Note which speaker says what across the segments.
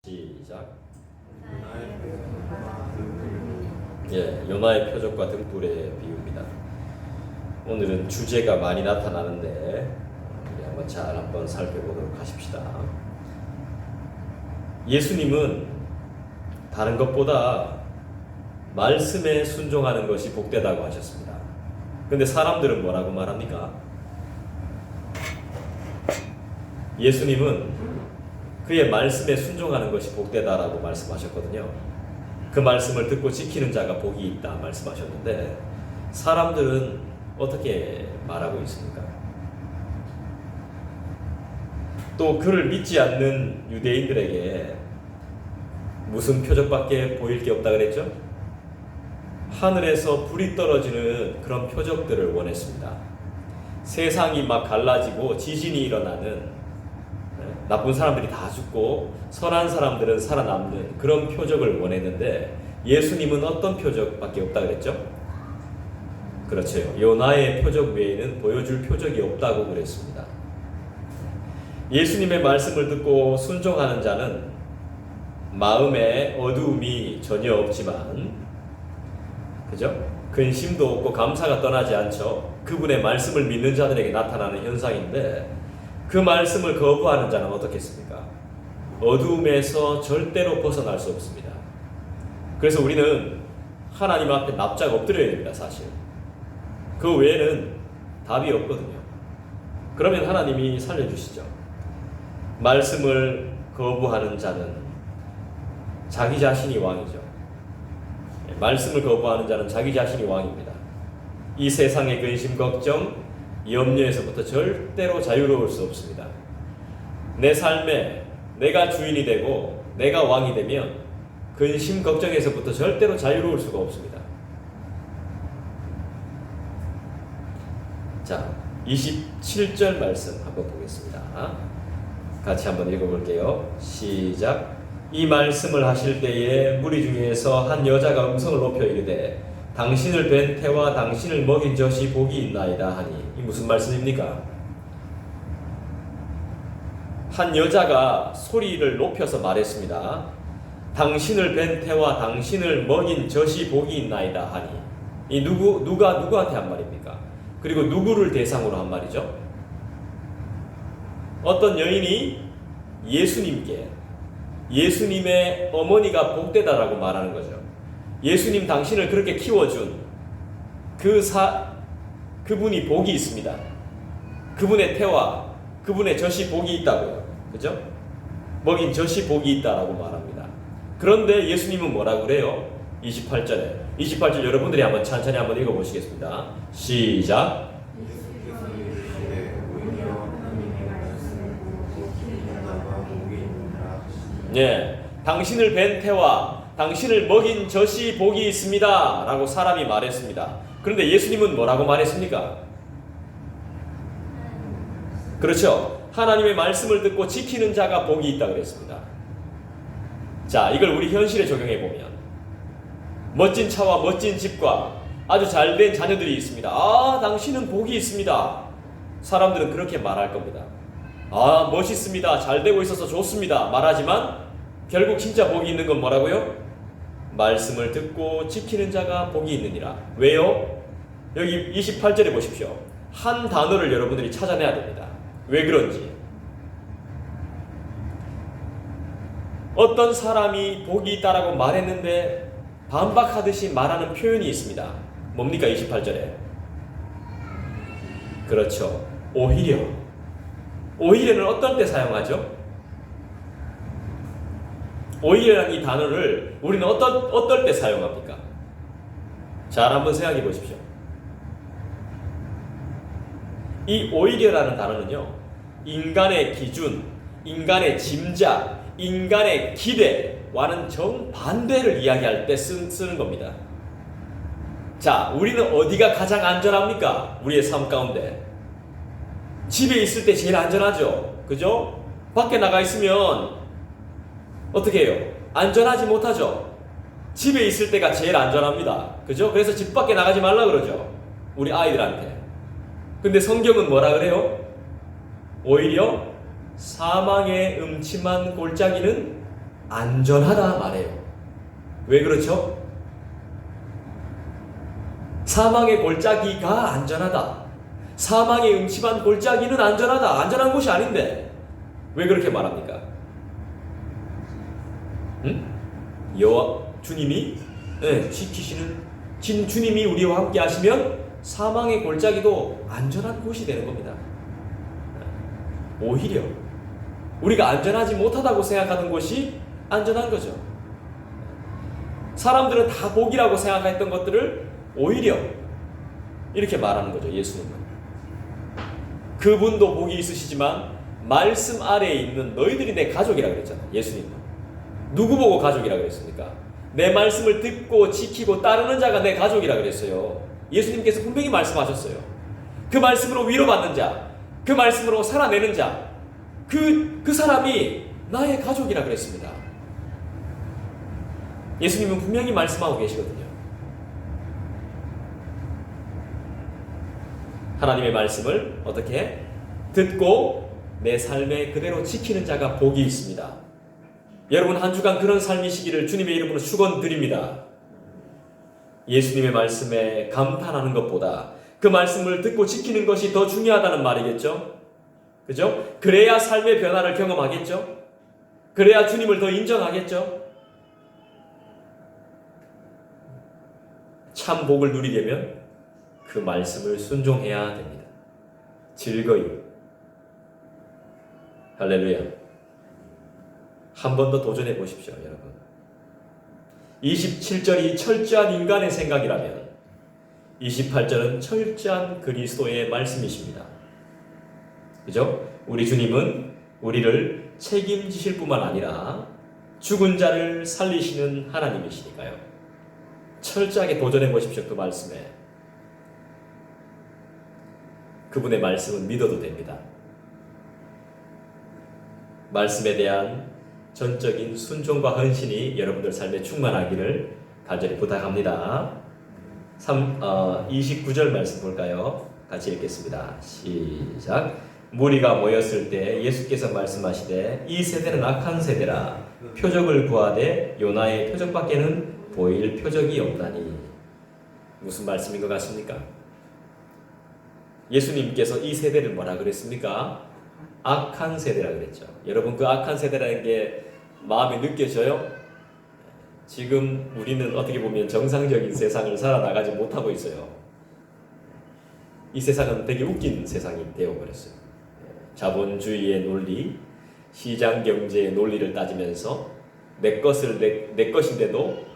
Speaker 1: 시작. 요나의 표적과 등불의 비유입니다. 오늘은 주제가 많이 나타나는데 우리 한번 잘 살펴보도록 하십시다. 예수님은 다른 것보다 말씀에 순종하는 것이 복되다고 하셨습니다. 근데 사람들은 뭐라고 말합니까? 예수님은 그의 말씀에 순종하는 것이 복되다라고 말씀하셨거든요. 그 말씀을 듣고 지키는 자가 복이 있다 말씀하셨는데 사람들은 어떻게 말하고 있습니까? 또 그를 믿지 않는 유대인들에게 무슨 표적밖에 보일 게 없다 그랬죠? 하늘에서 불이 떨어지는 그런 표적들을 원했습니다. 세상이 막 갈라지고 지진이 일어나는, 나쁜 사람들이 다 죽고 선한 사람들은 살아남는 그런 표적을 원했는데 예수님은 어떤 표적밖에 없다 그랬죠? 그렇죠. 요나의 표적 외에는 보여줄 표적이 없다고 그랬습니다. 예수님의 말씀을 듣고 순종하는 자는 마음에 어두움이 전혀 없지만, 그죠? 근심도 없고 감사가 떠나지 않죠. 그분의 말씀을 믿는 자들에게 나타나는 현상인데 그 말씀을 거부하는 자는 어떻겠습니까? 어두움에서 절대로 벗어날 수 없습니다. 그래서 우리는 하나님 앞에 납작 엎드려야 됩니다. 사실 그 외에는 답이 없거든요. 그러면 하나님이 살려주시죠. 말씀을 거부하는 자는 자기 자신이 왕이죠. 말씀을 거부하는 자는 자기 자신이 왕입니다. 이 세상의 근심, 걱정, 염려에서부터 절대로 자유로울 수 없습니다. 내 삶에 내가 주인이 되고 내가 왕이 되면 근심, 걱정에서부터 절대로 자유로울 수가 없습니다. 자, 27절 말씀 한번 보겠습니다. 같이 한번 읽어볼게요. 시작. 이 말씀을 하실 때에 무리 중에서 한 여자가 음성을 높여 이르되 당신을 뵌 태와 당신을 먹인 젖이 복이 있나이다 하니, 이 무슨 말씀입니까? 한 여자가 소리를 높여서 말했습니다. 당신을 뵌 태와 당신을 먹인 젖이 복이 있나이다 하니, 이 누가 누구한테 한 말입니까? 그리고 누구를 대상으로 한 말이죠? 어떤 여인이 예수님께 예수님의 어머니가 복되다라고 말하는 거죠. 예수님 당신을 그렇게 키워준 그분이 복이 있습니다. 그분의 태와 그분의 젖이 복이 있다고요. 그죠? 먹인 젖이 복이 있다라고 말합니다. 그런데 예수님은 뭐라고 그래요? 28절 여러분들이 한번 천천히 한번 읽어보시겠습니다. 시작. 당신을 뵌 태와 당신을 먹인 젖이 복이 있습니다 라고 사람이 말했습니다. 그런데 예수님은 뭐라고 말했습니까? 그렇죠. 하나님의 말씀을 듣고 지키는 자가 복이 있다 그랬습니다. 자, 이걸 우리 현실에 적용해 보면 멋진 차와 멋진 집과 아주 잘된 자녀들이 있습니다. 당신은 복이 있습니다. 사람들은 그렇게 말할 겁니다. 멋있습니다. 잘되고 있어서 좋습니다. 말하지만 결국 진짜 복이 있는 건 뭐라고요? 말씀을 듣고 지키는 자가 복이 있느니라. 왜요? 여기 28절에 보십시오. 한 단어를 여러분들이 찾아내야 됩니다. 왜 그런지. 어떤 사람이 복이 있다라고 말했는데 반박하듯이 말하는 표현이 있습니다. 뭡니까? 28절에. 그렇죠. 오히려는 어떤 때 사용하죠? 오히려라는 이 단어를 우리는 어떨 때 사용합니까? 잘 한번 생각해 보십시오. 이 오히려라는 단어는요, 인간의 기준, 인간의 짐작, 인간의 기대와는 정반대를 이야기할 때 쓰는 겁니다. 자, 우리는 어디가 가장 안전합니까? 우리의 삶 가운데. 집에 있을 때 제일 안전하죠. 그죠? 밖에 나가 있으면 어떻게 해요? 안전하지 못하죠. 집에 있을 때가 제일 안전합니다. 그죠? 그래서 집 밖에 나가지 말라 그러죠. 우리 아이들한테. 근데 성경은 뭐라 그래요? 오히려 사망의 음침한 골짜기는 안전하다 말해요. 왜 그렇죠? 사망의 골짜기가 안전하다. 사망의 음침한 골짜기는 안전하다. 안전한 곳이 아닌데 왜 그렇게 말합니까? 여호와 주님이 지키시는 주님이 우리와 함께 하시면 사망의 골짜기도 안전한 곳이 되는 겁니다. 오히려 우리가 안전하지 못하다고 생각하는 곳이 안전한 거죠. 사람들은 다 복이라고 생각했던 것들을 오히려 이렇게 말하는 거죠. 예수님은 그분도 복이 있으시지만 말씀 아래에 있는 너희들이 내 가족이라고 그랬잖아요. 예수님은 누구 보고 가족이라고 그랬습니까? 내 말씀을 듣고 지키고 따르는 자가 내 가족이라고 그랬어요. 예수님께서 분명히 말씀하셨어요. 그 말씀으로 위로받는 자, 그 말씀으로 살아내는 자, 그 사람이 나의 가족이라고 그랬습니다. 예수님은 분명히 말씀하고 계시거든요. 하나님의 말씀을 어떻게 듣고 내 삶에 그대로 지키는 자가 복이 있습니다. 여러분 한 주간 그런 삶이시기를 주님의 이름으로 축원드립니다. 예수님의 말씀에 감탄하는 것보다 그 말씀을 듣고 지키는 것이 더 중요하다는 말이겠죠? 그죠? 그래야 삶의 변화를 경험하겠죠? 그래야 주님을 더 인정하겠죠? 참 복을 누리려면 그 말씀을 순종해야 됩니다. 즐거이. 할렐루야. 한 번 더 도전해 보십시오, 여러분. 27절이 철저한 인간의 생각이라면 28절은 철저한 그리스도의 말씀이십니다. 그죠? 우리 주님은 우리를 책임지실 뿐만 아니라 죽은 자를 살리시는 하나님이시니까요. 철저하게 도전해 보십시오, 그 말씀에. 그분의 말씀은 믿어도 됩니다. 말씀에 대한 전적인 순종과 헌신이 여러분들 삶에 충만하기를 간절히 부탁합니다. 29절 말씀 볼까요? 같이 읽겠습니다. 시작. 무리가 모였을 때 예수께서 말씀하시되 이 세대는 악한 세대라 표적을 구하되 요나의 표적밖에는 보일 표적이 없나니. 무슨 말씀인 것 같습니까? 예수님께서 이 세대를 뭐라 그랬습니까? 악한 세대라 그랬죠. 여러분 그 악한 세대라는 게 마음에 느껴져요? 지금 우리는 어떻게 보면 정상적인 세상을 살아나가지 못하고 있어요. 이 세상은 되게 웃긴 세상이 되어버렸어요. 자본주의의 논리, 시장 경제의 논리를 따지면서 내 것을 내 것인데도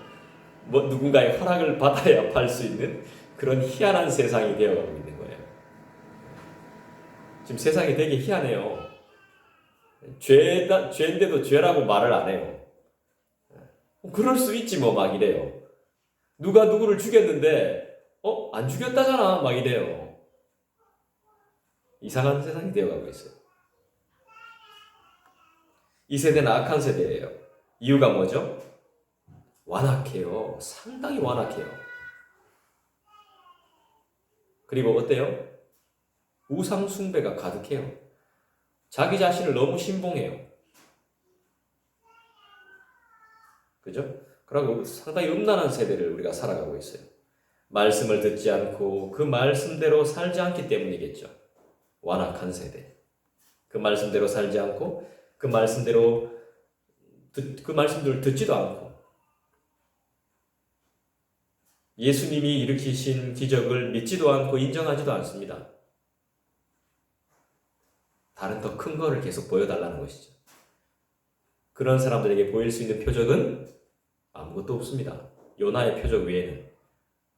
Speaker 1: 뭐 누군가의 허락을 받아야 팔 수 있는 그런 희한한 세상이 되어가고 있는 거예요. 지금 세상이 되게 희한해요. 죄인데도 죄라고 말을 안 해요. 그럴 수 있지 뭐 막 이래요. 누가 누구를 죽였는데 안 죽였다잖아 막 이래요. 이상한 세상이 되어가고 있어요. 이 세대는 악한 세대예요. 이유가 뭐죠? 완악해요. 상당히 완악해요. 그리고 어때요? 우상 숭배가 가득해요. 자기 자신을 너무 신봉해요. 그죠? 그리고 상당히 음란한 세대를 우리가 살아가고 있어요. 말씀을 듣지 않고 그 말씀대로 살지 않기 때문이겠죠. 완악한 세대. 그 말씀대로 살지 않고 그 말씀대로 그 말씀들을 듣지도 않고 예수님이 일으키신 기적을 믿지도 않고 인정하지도 않습니다. 다른 더 큰 거를 계속 보여달라는 것이죠. 그런 사람들에게 보일 수 있는 표적은 아무것도 없습니다. 요나의 표적 외에는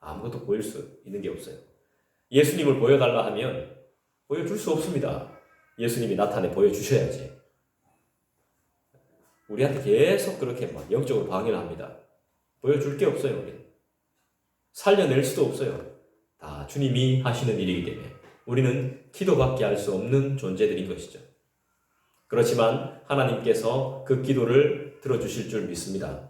Speaker 1: 아무것도 보일 수 있는 게 없어요. 예수님을 보여달라 하면 보여줄 수 없습니다. 예수님이 나타내 보여주셔야지. 우리한테 계속 그렇게 막 영적으로 방해를 합니다. 보여줄 게 없어요. 우리는. 살려낼 수도 없어요. 다 주님이 하시는 일이기 때문에 우리는 기도밖에 할 수 없는 존재들인 것이죠. 그렇지만 하나님께서 그 기도를 들어주실 줄 믿습니다.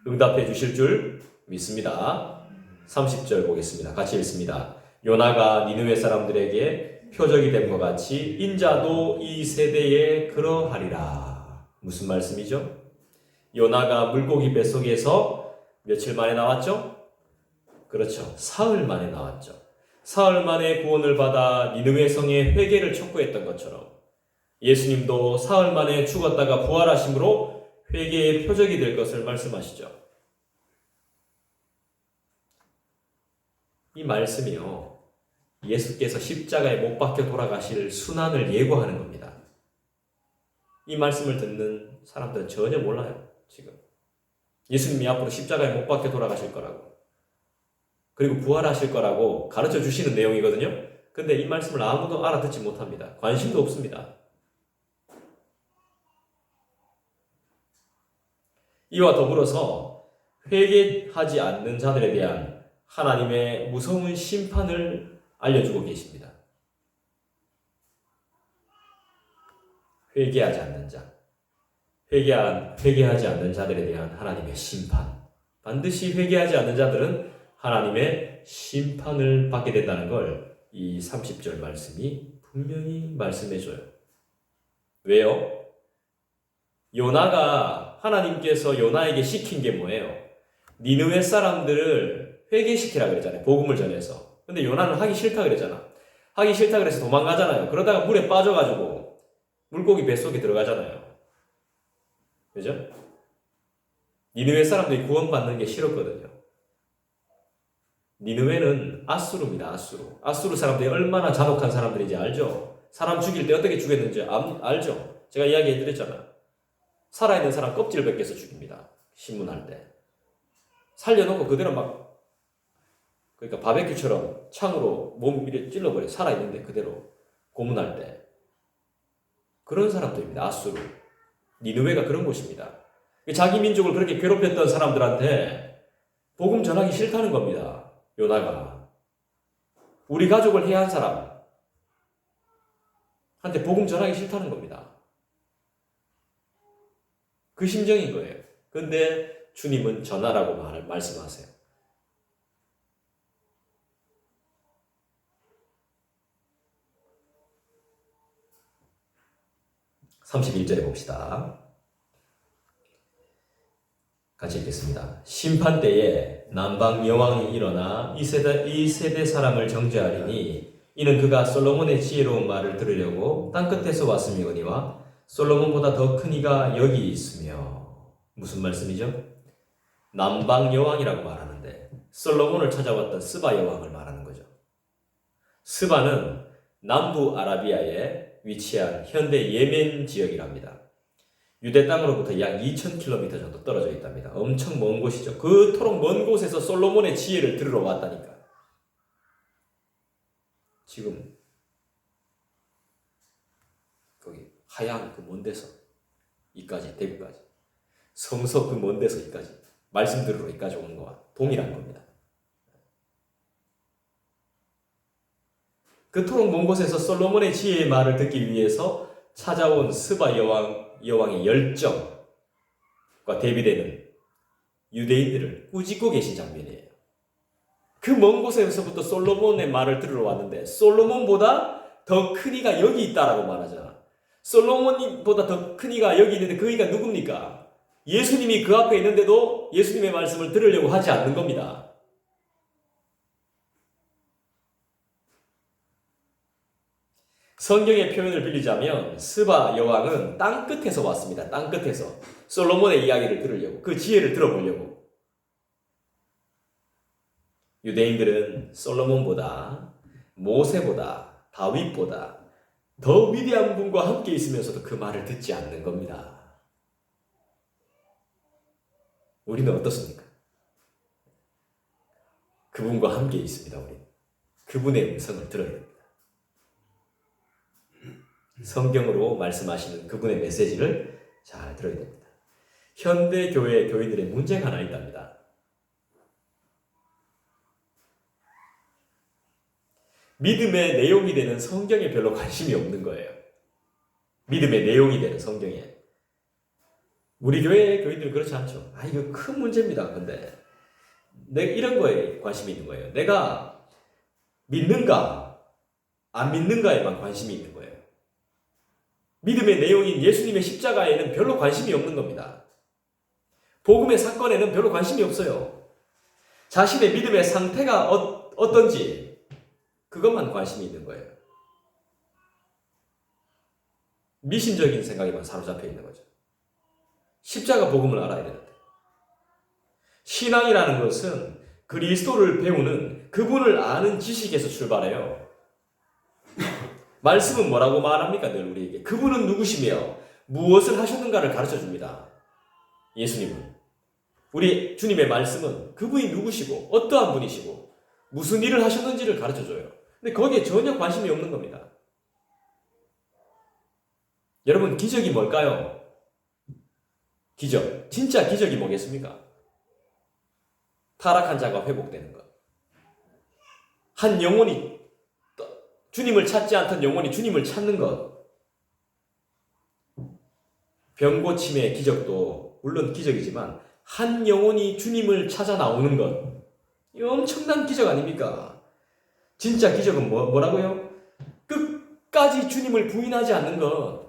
Speaker 1: 응답해 주실 줄 믿습니다. 30절 보겠습니다. 같이 읽습니다. 요나가 니느웨 사람들에게 표적이 된 것 같이 인자도 이 세대에 그러하리라. 무슨 말씀이죠? 요나가 물고기 뱃속에서 며칠 만에 나왔죠? 그렇죠. 사흘 만에 나왔죠. 사흘 만에 구원을 받아 니느웨 성에 회개를 촉구했던 것처럼 예수님도 사흘 만에 죽었다가 부활하심으로 회개의 표적이 될 것을 말씀하시죠. 이 말씀이요, 예수께서 십자가에 못 박혀 돌아가실 순환을 예고하는 겁니다. 이 말씀을 듣는 사람들은 전혀 몰라요. 지금 예수님이 앞으로 십자가에 못 박혀 돌아가실 거라고, 그리고 부활하실 거라고 가르쳐 주시는 내용이거든요. 근데 이 말씀을 아무도 알아듣지 못합니다. 관심도 없습니다. 이와 더불어서 회개하지 않는 자들에 대한 하나님의 무서운 심판을 알려주고 계십니다. 회개하지 않는 자, 회개하지 않는 자들에 대한 하나님의 심판. 반드시 회개하지 않는 자들은 하나님의 심판을 받게 된다는 걸 이 30절 말씀이 분명히 말씀해줘요. 왜요? 요나가, 하나님께서 요나에게 시킨 게 뭐예요? 니느웨 사람들을 회개시키라 그랬잖아요. 복음을 전해서. 근데 요나는 하기 싫다 그랬잖아. 하기 싫다 그래서 도망가잖아요. 그러다가 물에 빠져가지고 물고기 뱃속에 들어가잖아요. 그죠? 니느웨 사람들이 구원받는 게 싫었거든요. 니느웨는 아수르입니다. 아수르 사람들이 얼마나 잔혹한 사람들인지 알죠? 사람 죽일 때 어떻게 죽였는지 알죠? 제가 이야기해드렸잖아요. 살아있는 사람 껍질 벗겨서 죽입니다. 신문할 때. 살려놓고 그대로 막, 그러니까 바베큐처럼 창으로 몸 이렇게 찔러버려요. 살아있는데 그대로 고문할 때. 그런 사람들입니다. 아수르. 니느웨가 그런 곳입니다. 자기 민족을 그렇게 괴롭혔던 사람들한테 복음 전하기 싫다는 겁니다. 요나가. 우리 가족을 해한 사람한테 복음 전하기 싫다는 겁니다. 그 심정인 거예요. 그런데 주님은 전하라고 말씀하세요. (31절에) 봅시다. 같이 읽겠습니다. 심판 때에 남방 여왕이 일어나 이 세대 사람을 정죄하리니 이는 그가 솔로몬의 지혜로운 말을 들으려고 땅끝에서 왔음이거니와 솔로몬보다 더 큰 이가 여기 있으며. 무슨 말씀이죠? 남방 여왕이라고 말하는데 솔로몬을 찾아왔던 스바 여왕을 말하는 거죠. 스바는 남부 아라비아에 위치한 현대 예멘 지역이랍니다. 유대 땅으로부터 약 2000km 정도 떨어져 있답니다. 엄청 먼 곳이죠. 그토록 먼 곳에서 솔로몬의 지혜를 들으러 왔다니까. 지금 거기 하양 그 먼 데서 이까지, 대구까지, 성서 그 먼 데서 이까지 말씀 들으러 이까지 오는 거와 동일한 겁니다. 그토록 먼 곳에서 솔로몬의 지혜의 말을 듣기 위해서 찾아온 스바 여왕의 열정과 대비되는 유대인들을 꾸짖고 계신 장면이에요. 그 먼 곳에서부터 솔로몬의 말을 들으러 왔는데 솔로몬보다 더 큰 이가 여기 있다라고 말하잖아. 솔로몬보다 더 큰 이가 여기 있는데 그 이가 누굽니까? 예수님이 그 앞에 있는데도 예수님의 말씀을 들으려고 하지 않는 겁니다. 성경의 표현을 빌리자면 스바 여왕은 땅끝에서 왔습니다. 땅끝에서 솔로몬의 이야기를 들으려고, 그 지혜를 들어보려고. 유대인들은 솔로몬보다, 모세보다, 다윗보다 더 위대한 분과 함께 있으면서도 그 말을 듣지 않는 겁니다. 우리는 어떻습니까? 그분과 함께 있습니다. 우리는 그분의 음성을 들어야 됩니다. 성경으로 말씀하시는 그분의 메시지를 잘 들어야 됩니다. 현대 교회 교인들의 문제가 하나 있답니다. 믿음의 내용이 되는 성경에 별로 관심이 없는 거예요. 믿음의 내용이 되는 성경에. 우리 교회 교인들은 그렇지 않죠. 이거 큰 문제입니다. 근데 내가 이런 거에 관심이 있는 거예요. 내가 믿는가 안 믿는가에만 관심이 있는 거예요. 믿음의 내용인 예수님의 십자가에는 별로 관심이 없는 겁니다. 복음의 사건에는 별로 관심이 없어요. 자신의 믿음의 상태가 어떤지 그것만 관심이 있는 거예요. 미신적인 생각에만 사로잡혀 있는 거죠. 십자가 복음을 알아야 되는데. 신앙이라는 것은 그리스도를 배우는 그분을 아는 지식에서 출발해요. 말씀은 뭐라고 말합니까? 늘 우리에게. 그분은 누구시며 무엇을 하셨는가를 가르쳐 줍니다. 예수님은. 우리 주님의 말씀은 그분이 누구시고 어떠한 분이시고 무슨 일을 하셨는지를 가르쳐 줘요. 근데 거기에 전혀 관심이 없는 겁니다. 여러분, 기적이 뭘까요? 기적. 진짜 기적이 뭐겠습니까? 타락한 자가 회복되는 것. 한 영혼이 주님을 찾지 않던 영혼이 주님을 찾는 것. 병고침의 기적도 물론 기적이지만 한 영혼이 주님을 찾아 나오는 것. 이 엄청난 기적 아닙니까? 진짜 기적은 뭐라고요? 끝까지 주님을 부인하지 않는 것.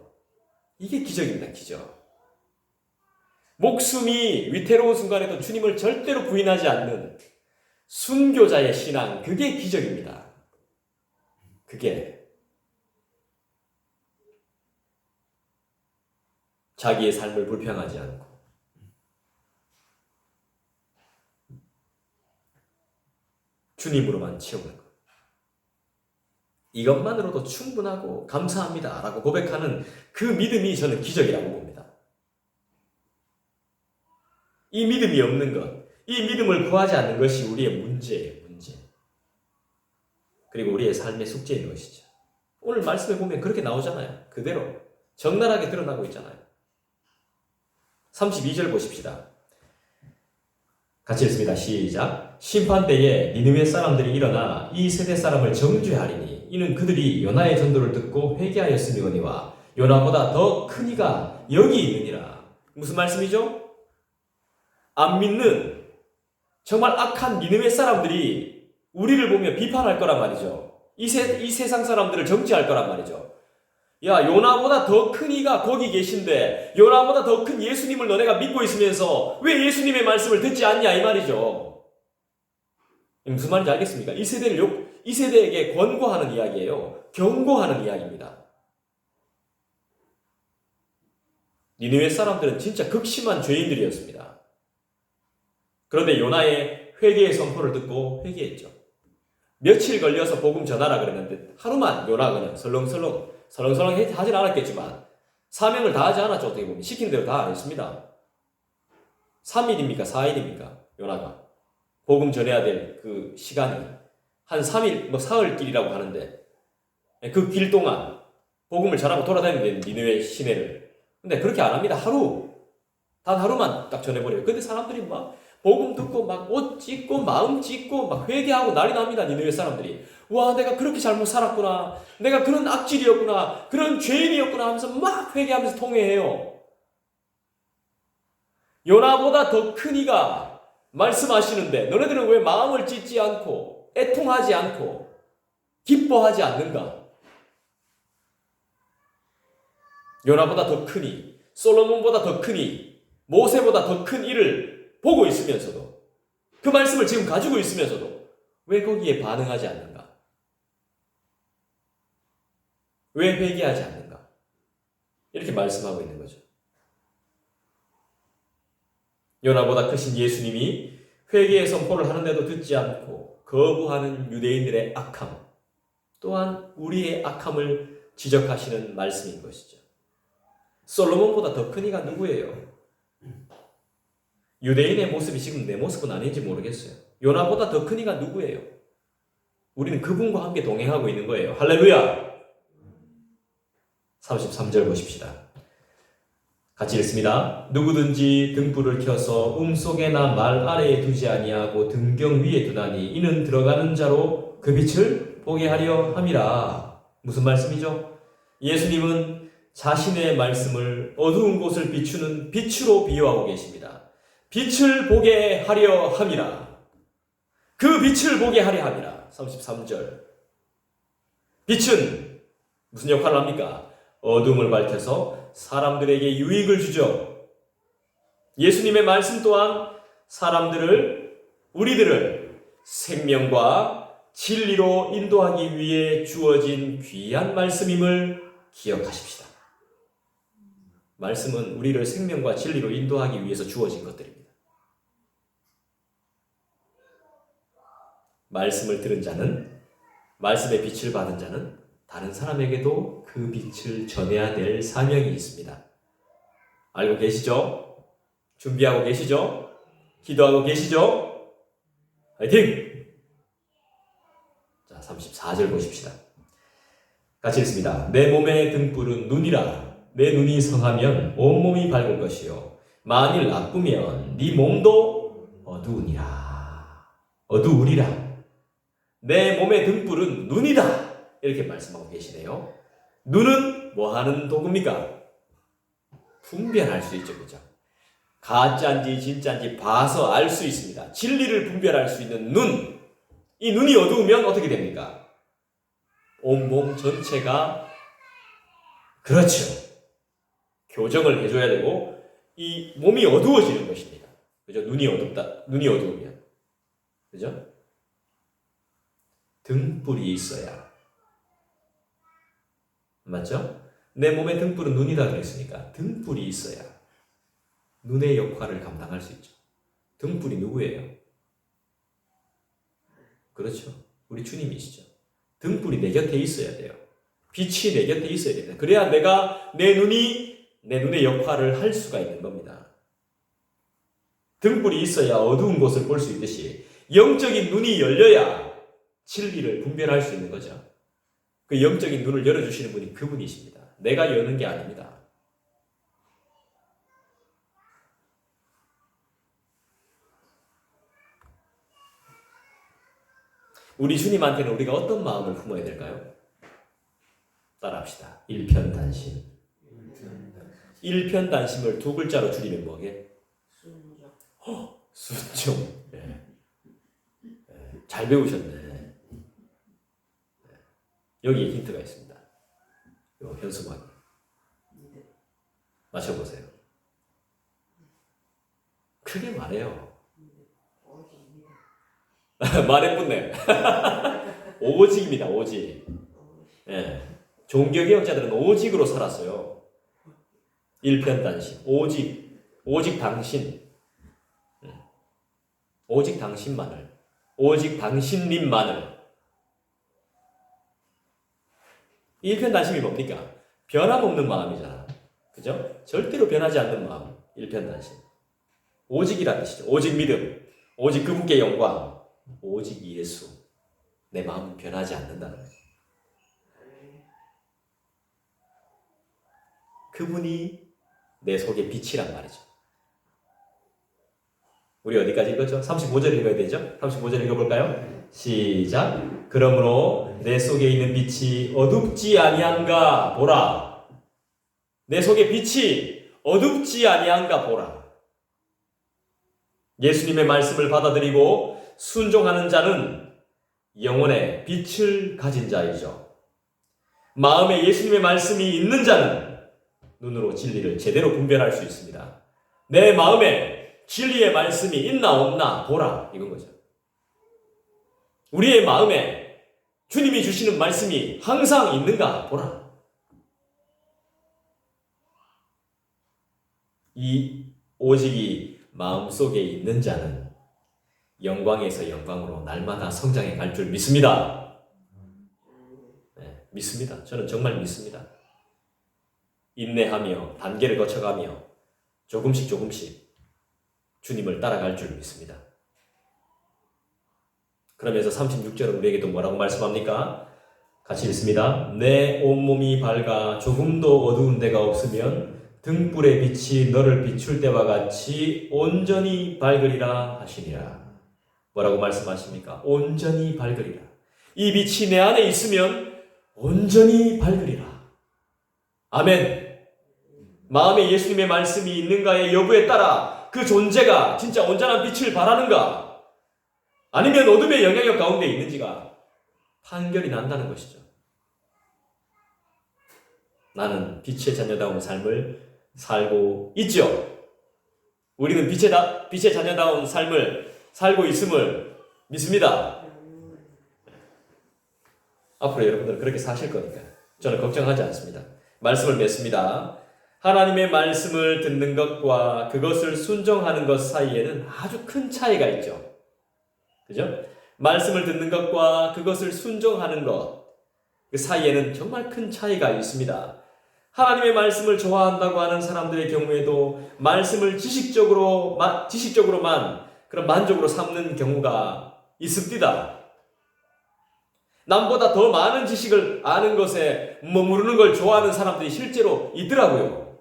Speaker 1: 이게 기적입니다. 기적. 목숨이 위태로운 순간에도 주님을 절대로 부인하지 않는 순교자의 신앙, 그게 기적입니다. 그게 자기의 삶을 불평하지 않고 주님으로만 채우는 것. 이것만으로도 충분하고 감사합니다 라고 고백하는 그 믿음이 저는 기적이라고 봅니다. 이 믿음이 없는 것, 이 믿음을 구하지 않는 것이 우리의 문제예요. 문제. 그리고 우리의 삶의 숙제인 것이죠. 오늘 말씀에 보면 그렇게 나오잖아요. 그대로 적나라하게 드러나고 있잖아요. 32절 보십시다. 같이 읽습니다. 시작. 심판때에 니느웨 사람들이 일어나 이 세대 사람을 정죄하리니 이는 그들이 요나의 전도를 듣고 회개하였음이거니와 요나보다 더 큰 이가 여기 있느니라. 무슨 말씀이죠? 안 믿는 정말 악한 니느웨 사람들이 우리를 보며 비판할 거란 말이죠. 이 세상 사람들을 정죄할 거란 말이죠. 야, 요나보다 더 큰 이가 거기 계신데 요나보다 더 큰 예수님을 너네가 믿고 있으면서 왜 예수님의 말씀을 듣지 않냐 이 말이죠. 무슨 말인지 알겠습니까? 이 세대에게 권고하는 이야기예요. 경고하는 이야기입니다. 니느웨 사람들은 진짜 극심한 죄인들이었습니다. 그런데 요나의 회개의 선포를 듣고 회개했죠. 며칠 걸려서 복음 전하라 그랬는데 하루만 요나가 그냥 설렁설렁 하진 않았겠지만 사명을 다하지 않았죠. 어떻게 보면 시킨 대로 다 안 했습니다. 3일입니까? 4일입니까? 요나가 복음 전해야 될 그 시간이 한 3일, 사흘 길이라고 하는데 그 길 동안 복음을 전하고 돌아다니는 니느웨 시내를. 근데 그렇게 안 합니다. 단 하루만 딱 전해버려요. 근데 사람들이 막 복음 듣고 막 옷 찢고 마음 찢고 막 회개하고 난리 납니다. 니느웨 사람들이. 와, 내가 그렇게 잘못 살았구나. 내가 그런 악질이었구나. 그런 죄인이었구나 하면서 막 회개하면서 통회해요. 요나보다 더 큰 이가 말씀하시는데 너네들은 왜 마음을 찢지 않고 애통하지 않고 기뻐하지 않는가? 요나보다 더 큰 이, 솔로몬보다 더 큰 이, 모세보다 더 큰 이를 보고 있으면서도 그 말씀을 지금 가지고 있으면서도 왜 거기에 반응하지 않는가? 왜 회개하지 않는가? 이렇게 말씀하고 있는 거죠. 요나보다 크신 예수님이 회개의 선포를 하는데도 듣지 않고 거부하는 유대인들의 악함, 또한 우리의 악함을 지적하시는 말씀인 것이죠. 솔로몬보다 더 큰 이가 누구예요? 유대인의 모습이 지금 내 모습은 아닌지 모르겠어요. 요나보다 더 큰 이가 누구예요? 우리는 그분과 함께 동행하고 있는 거예요. 할렐루야! 33절 보십시다. 같이 읽습니다. 누구든지 등불을 켜서 속에나 말 아래에 두지 아니하고 등경 위에 두나니 이는 들어가는 자로 그 빛을 보게 하려 함이라. 무슨 말씀이죠? 예수님은 자신의 말씀을 어두운 곳을 비추는 빛으로 비유하고 계십니다. 빛을 보게 하려 함이라. 그 빛을 보게 하려 함이라. 33절. 빛은 무슨 역할을 합니까? 어둠을 밝혀서 사람들에게 유익을 주죠. 예수님의 말씀 또한 우리들을 생명과 진리로 인도하기 위해 주어진 귀한 말씀임을 기억하십시다. 말씀은 우리를 생명과 진리로 인도하기 위해서 주어진 것들입니다. 말씀을 들은 자는, 말씀의 빛을 받은 자는 다른 사람에게도 그 빛을 전해야 될 사명이 있습니다. 알고 계시죠? 준비하고 계시죠? 기도하고 계시죠? 화이팅! 자, 34절 보십시다. 같이 읽습니다. 내 몸의 등불은 눈이라. 내 눈이 성하면 온몸이 밝을 것이요 만일 나쁘면 네 몸도 어두우리라. 내 몸의 등불은 눈이다. 이렇게 말씀하고 계시네요. 눈은 뭐 하는 도구입니까? 분별할 수 있죠. 그죠? 가짜인지 진짜인지 봐서 알 수 있습니다. 진리를 분별할 수 있는 눈. 이 눈이 어두우면 어떻게 됩니까? 온몸 전체가 그렇죠. 교정을 해줘야 되고 이 몸이 어두워지는 것입니다. 그죠? 눈이 어두우면. 그죠? 등불이 있어야. 맞죠? 내 몸의 등불은 눈이다 그랬으니까 등불이 있어야 눈의 역할을 감당할 수 있죠. 등불이 누구예요? 그렇죠. 우리 주님이시죠. 등불이 내 곁에 있어야 돼요. 빛이 내 곁에 있어야 됩니다. 그래야 내가 내 눈의 역할을 할 수가 있는 겁니다. 등불이 있어야 어두운 곳을 볼 수 있듯이 영적인 눈이 열려야 진리를 분별할 수 있는 거죠. 그 영적인 눈을 열어주시는 분이 그분이십니다. 내가 여는 게 아닙니다. 우리 주님한테는 우리가 어떤 마음을 품어야 될까요? 따라합시다. 일편단심. 일편단심을 두 글자로 줄이면 뭐게? 순종. 네. 잘 배우셨네. 여기에 힌트가 있습니다. 요 현수막. 맞춰보세요. 크게 말해요. 말해뿐네. 오직입니다. 오직. 예. 종교개혁자들은 오직으로 살았어요. 일편단심. 오직 당신. 오직 당신만을. 오직 당신님만을. 일편단심이 뭡니까? 변함없는 마음이잖아. 그죠? 절대로 변하지 않는 마음. 일편단심. 오직이란 뜻이죠. 오직 믿음. 오직 그분께 영광. 오직 예수. 내 마음은 변하지 않는다는 거예요. 그분이 내 속의 빛이란 말이죠. 우리 어디까지 읽었죠? 35절 읽어야 되죠? 35절 읽어볼까요? 시작. 그러므로 내 속에 있는 빛이 어둡지 아니한가 보라. 내 속의 빛이 어둡지 아니한가 보라. 예수님의 말씀을 받아들이고 순종하는 자는 영혼의 빛을 가진 자이죠. 마음에 예수님의 말씀이 있는 자는 눈으로 진리를 제대로 분별할 수 있습니다. 내 마음에 진리의 말씀이 있나 없나 보라. 이건 거죠. 우리의 마음에 주님이 주시는 말씀이 항상 있는가 보라. 이 오직이 마음속에 있는 자는 영광에서 영광으로 날마다 성장해 갈 줄 믿습니다. 네, 믿습니다. 저는 정말 믿습니다. 인내하며 단계를 거쳐가며 조금씩 주님을 따라갈 줄 믿습니다. 그러면서 36절은 우리에게 또 뭐라고 말씀합니까? 같이 읽습니다. 내 온몸이 밝아 조금도 어두운 데가 없으면 등불의 빛이 너를 비출 때와 같이 온전히 밝으리라 하시니라. 뭐라고 말씀하십니까? 온전히 밝으리라. 이 빛이 내 안에 있으면 온전히 밝으리라. 아멘. 마음에 예수님의 말씀이 있는가의 여부에 따라 그 존재가 진짜 온전한 빛을 발하는가 아니면 어둠의 영향력 가운데 있는지가 판결이 난다는 것이죠. 나는 빛의 자녀다운 삶을 살고 있죠. 우리는 빛의 자녀다운 삶을 살고 있음을 믿습니다. 앞으로 여러분들은 그렇게 사실 거니까 저는 걱정하지 않습니다. 말씀을 맺습니다. 하나님의 말씀을 듣는 것과 그것을 순종하는 것 사이에는 아주 큰 차이가 있죠. 그죠? 말씀을 듣는 것과 그것을 순종하는 것, 그 사이에는 정말 큰 차이가 있습니다. 하나님의 말씀을 좋아한다고 하는 사람들의 경우에도 말씀을 지식적으로만 그런 만족으로 삼는 경우가 있습니다. 남보다 더 많은 지식을 아는 것에 머무르는 걸 좋아하는 사람들이 실제로 있더라고요.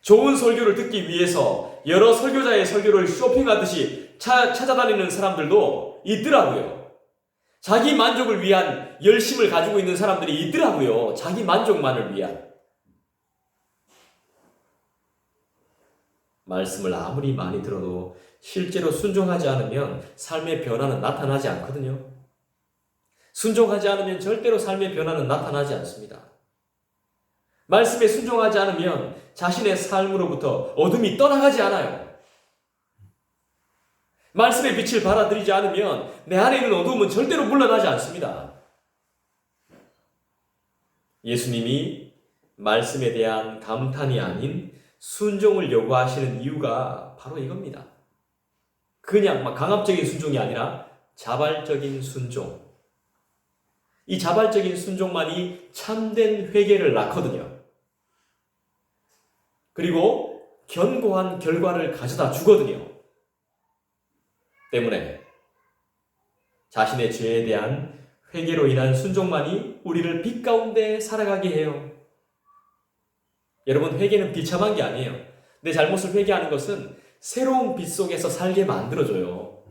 Speaker 1: 좋은 설교를 듣기 위해서 여러 설교자의 설교를 쇼핑하듯이 찾아다니는 사람들도 있더라고요. 자기 만족을 위한 열심을 가지고 있는 사람들이 있더라고요. 자기 만족만을 위한. 말씀을 아무리 많이 들어도 실제로 순종하지 않으면 삶의 변화는 나타나지 않거든요. 순종하지 않으면 절대로 삶의 변화는 나타나지 않습니다. 말씀에 순종하지 않으면 자신의 삶으로부터 어둠이 떠나가지 않아요. 말씀의 빛을 받아들이지 않으면 내 안에 있는 어둠은 절대로 물러나지 않습니다. 예수님이 말씀에 대한 감탄이 아닌 순종을 요구하시는 이유가 바로 이겁니다. 그냥 강압적인 순종이 아니라 자발적인 순종. 이 자발적인 순종만이 참된 회개를 낳거든요. 그리고 견고한 결과를 가져다 주거든요. 때문에 자신의 죄에 대한 회개로 인한 순종만이 우리를 빛 가운데 살아가게 해요. 여러분, 회개는 비참한 게 아니에요. 내 잘못을 회개하는 것은 새로운 빛 속에서 살게 만들어줘요.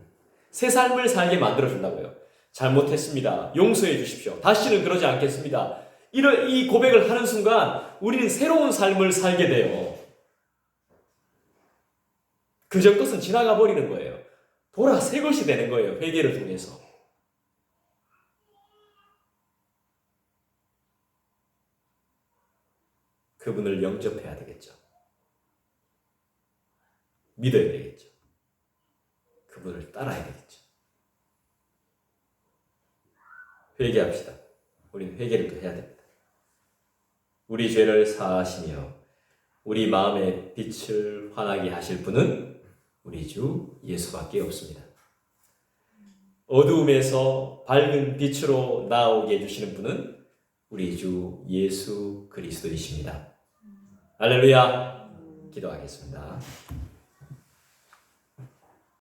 Speaker 1: 새 삶을 살게 만들어준다고요. 잘못했습니다. 용서해 주십시오. 다시는 그러지 않겠습니다. 이 고백을 하는 순간 우리는 새로운 삶을 살게 돼요. 그전 것은 지나가 버리는 거예요. 돌아 새 것이 되는 거예요. 회개를 통해서. 그분을 영접해야 되겠죠. 믿어야 되겠죠. 그분을 따라야 되겠죠. 회개합시다. 우리는 회개를 또 해야 됩니다. 우리 죄를 사하시며 우리 마음의 빛을 환하게 하실 분은 우리 주 예수밖에 없습니다. 어두움에서 밝은 빛으로 나오게 해주시는 분은 우리 주 예수 그리스도이십니다. 할렐루야. 기도하겠습니다.